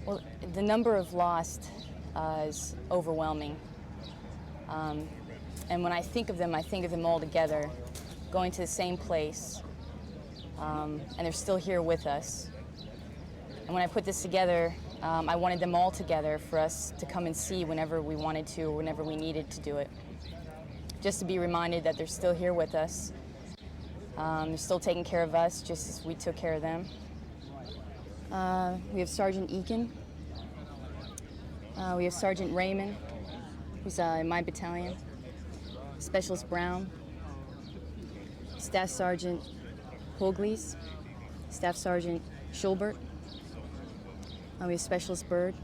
Well, the number of lost is overwhelming. And when I think of them all together, going to the same place, and they're still here with us. And when I put this together, I wanted them all together for us to come and see whenever we wanted to or whenever we needed to do it. Just to be reminded that they're still here with us. They're still taking care of us just as we took care of them. We have Sergeant Eakin. We have Sergeant Raymond, who's in my battalion. Specialist Brown. Staff Sergeant Holgleys. Staff Sergeant Schulbert. We have Specialist Bird.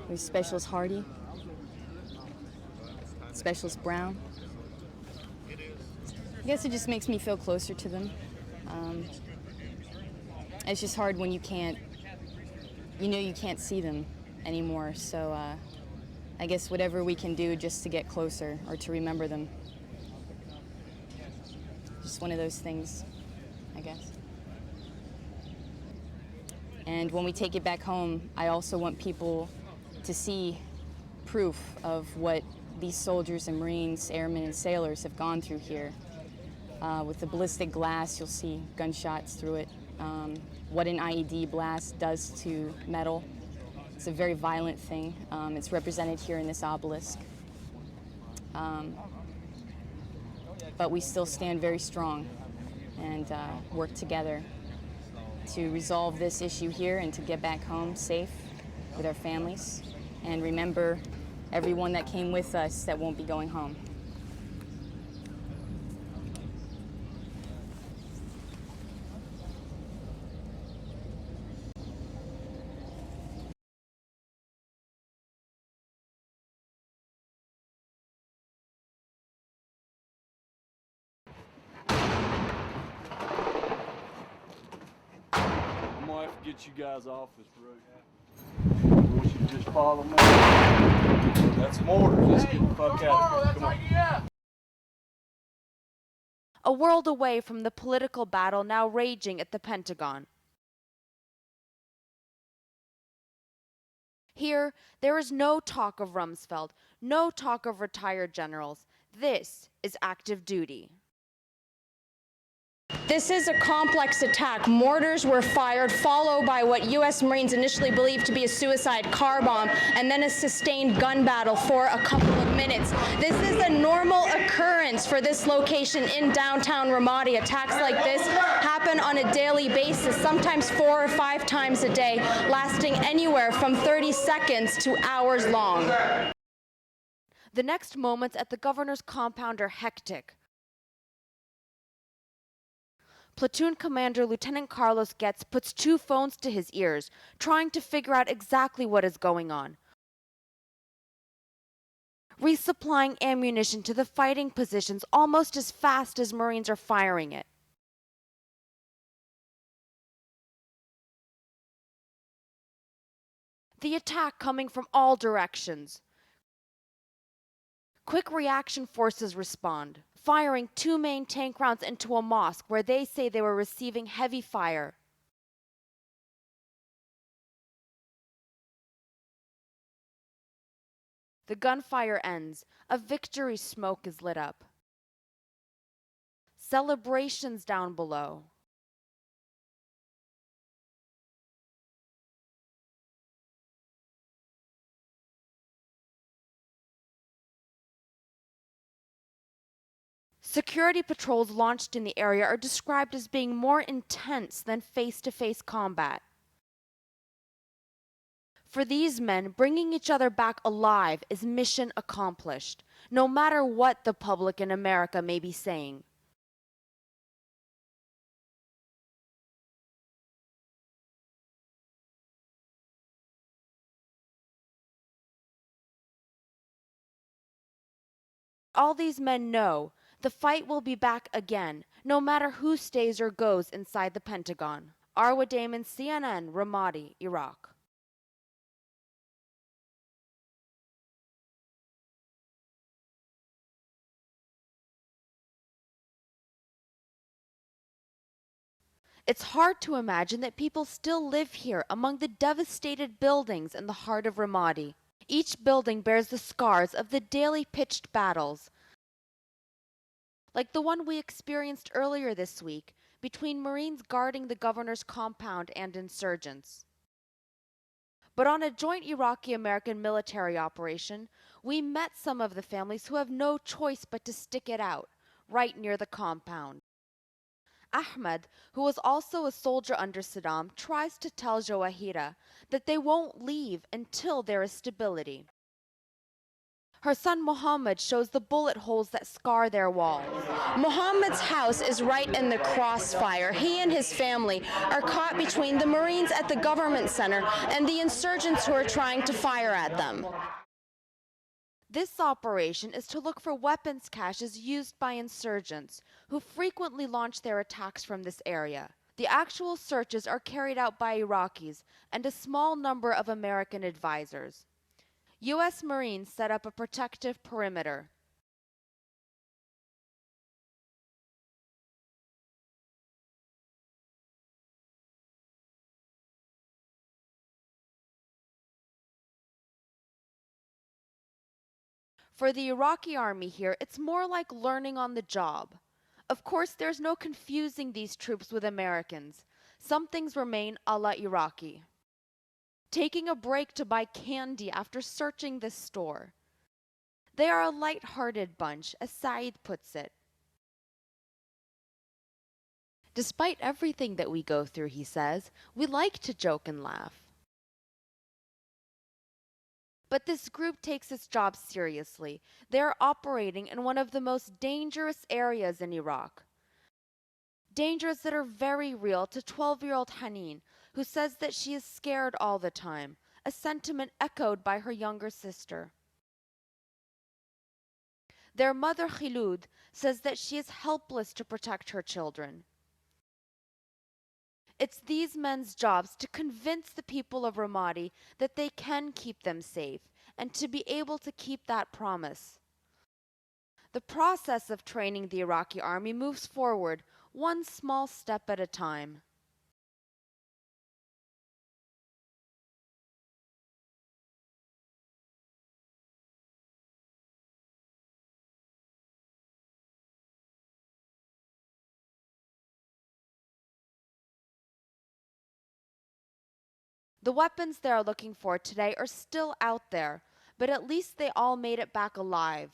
We have Specialist Hardy. Specialist Brown. I guess it just makes me feel closer to them. It's just hard when you can't see them anymore. So I guess whatever we can do just to get closer or to remember them. Just one of those things, I guess. And when we take it back home, I also want people to see proof of what these soldiers and Marines, airmen and sailors have gone through here. With the ballistic glass, you'll see gunshots through it. What an IED blast does to metal. It's a very violent thing. It's represented here in this obelisk. But we still stand very strong and work together to resolve this issue here and to get back home safe with our families and remember everyone that came with us that won't be going home. I'm gonna have to get you guys off this road. I want you to just follow me. That's some orders. Let's get the fuck out of here. Come on. A world away from the political battle now raging at the Pentagon. Here, there is no talk of Rumsfeld, no talk of retired generals. This is active duty. This is a complex attack. Mortars were fired, followed by what U.S. Marines initially believed to be a suicide car bomb, and then a sustained gun battle for a couple of minutes. This is a normal occurrence for this location in downtown Ramadi. Attacks like this happen on a daily basis, sometimes 4 or 5 times a day, lasting anywhere from 30 seconds to hours long. The next moments at the governor's compound are hectic. Platoon Commander Lieutenant Carlos Getz puts 2 phones to his ears, trying to figure out exactly what is going on. Resupplying ammunition to the fighting positions almost as fast as Marines are firing it. The attack coming from all directions. Quick reaction forces respond, firing 2 main tank rounds into a mosque where they say they were receiving heavy fire. The gunfire ends. A victory smoke is lit up. Celebrations down below. Security patrols launched in the area are described as being more intense than face-to-face combat. For these men, bringing each other back alive is mission accomplished, no matter what the public in America may be saying. All these men know the fight will be back again, no matter who stays or goes inside the Pentagon. Arwa Damon, CNN, Ramadi, Iraq. It's hard to imagine that people still live here among the devastated buildings in the heart of Ramadi. Each building bears the scars of the daily pitched battles, like the one we experienced earlier this week between Marines guarding the governor's compound and insurgents. But on a joint Iraqi-American military operation, we met some of the families who have no choice but to stick it out, right near the compound. Ahmed, who was also a soldier under Saddam, tries to tell Jawahira that they won't leave until there is stability. Her son Mohammed shows the bullet holes that scar their walls. Mohammed's house is right in the crossfire. He and his family are caught between the Marines at the government center and the insurgents who are trying to fire at them. This operation is to look for weapons caches used by insurgents, who frequently launch their attacks from this area. The actual searches are carried out by Iraqis and a small number of American advisors. U.S. Marines set up a protective perimeter. For the Iraqi army here, it's more like learning on the job. Of course, there's no confusing these troops with Americans. Some things remain a la Iraqi. Taking a break to buy candy after searching this store. They are a light-hearted bunch, as Saeed puts it. Despite everything that we go through, he says, we like to joke and laugh. But this group takes its job seriously. They are operating in one of the most dangerous areas in Iraq. Dangers that are very real to 12-year-old Haneen, who says that she is scared all the time, a sentiment echoed by her younger sister. Their mother, Khilud, says that she is helpless to protect her children. It's these men's jobs to convince the people of Ramadi that they can keep them safe and to be able to keep that promise. The process of training the Iraqi army moves forward, one small step at a time. The weapons they are looking for today are still out there, but at least they all made it back alive.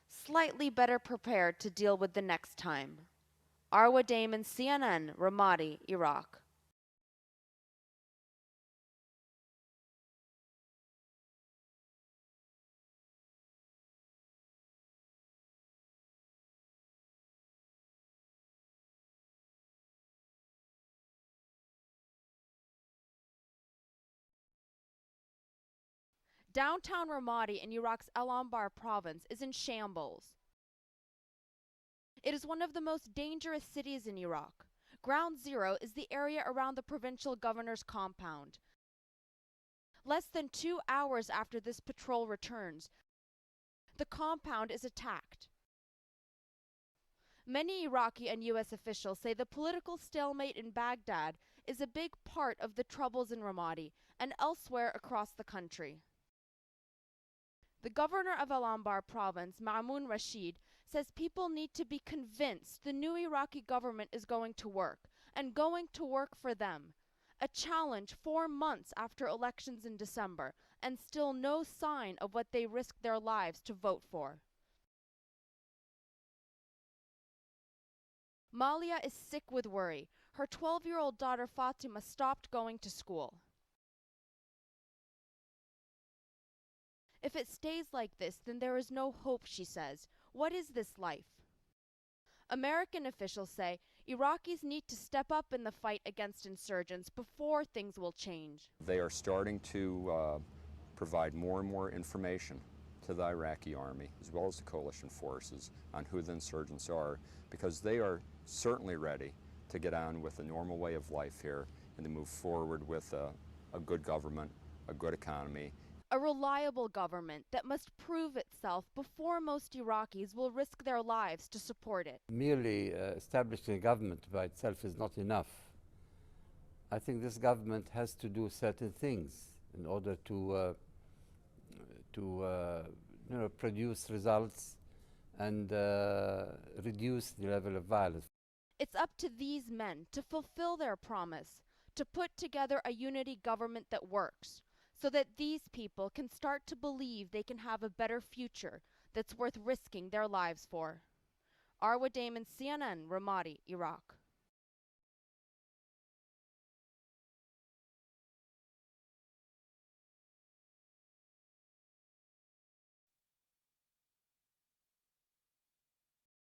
Slightly better prepared to deal with the next time. Arwa Damon, CNN, Ramadi, Iraq. Downtown Ramadi in Iraq's Anbar province is in shambles. It is one of the most dangerous cities in Iraq. Ground Zero is the area around the provincial governor's compound. Less than 2 hours after this patrol returns, the compound is attacked. Many Iraqi and U.S. officials say the political stalemate in Baghdad is a big part of the troubles in Ramadi and elsewhere across the country. The governor of Anbar province, Ma'mun Rashid, says people need to be convinced the new Iraqi government is going to work, and going to work for them. A challenge 4 months after elections in December, and still no sign of what they risked their lives to vote for. Malia is sick with worry. Her 12-year-old daughter Fatima stopped going to school. If it stays like this, then there is no hope, she says. What is this life? American officials say Iraqis need to step up in the fight against insurgents before things will change. They are starting to provide more and more information to the Iraqi army, as well as the coalition forces, on who the insurgents are, because they are certainly ready to get on with a normal way of life here and to move forward with a good government, a good economy, A reliable government that must prove itself before most Iraqis will risk their lives to support it. Merely establishing a government by itself is not enough. I think this government has to do certain things in order to produce results and reduce the level of violence. It's up to these men to fulfill their promise, to put together a unity government that works, so that these people can start to believe they can have a better future that's worth risking their lives for. Arwa Damon, CNN, Ramadi, Iraq.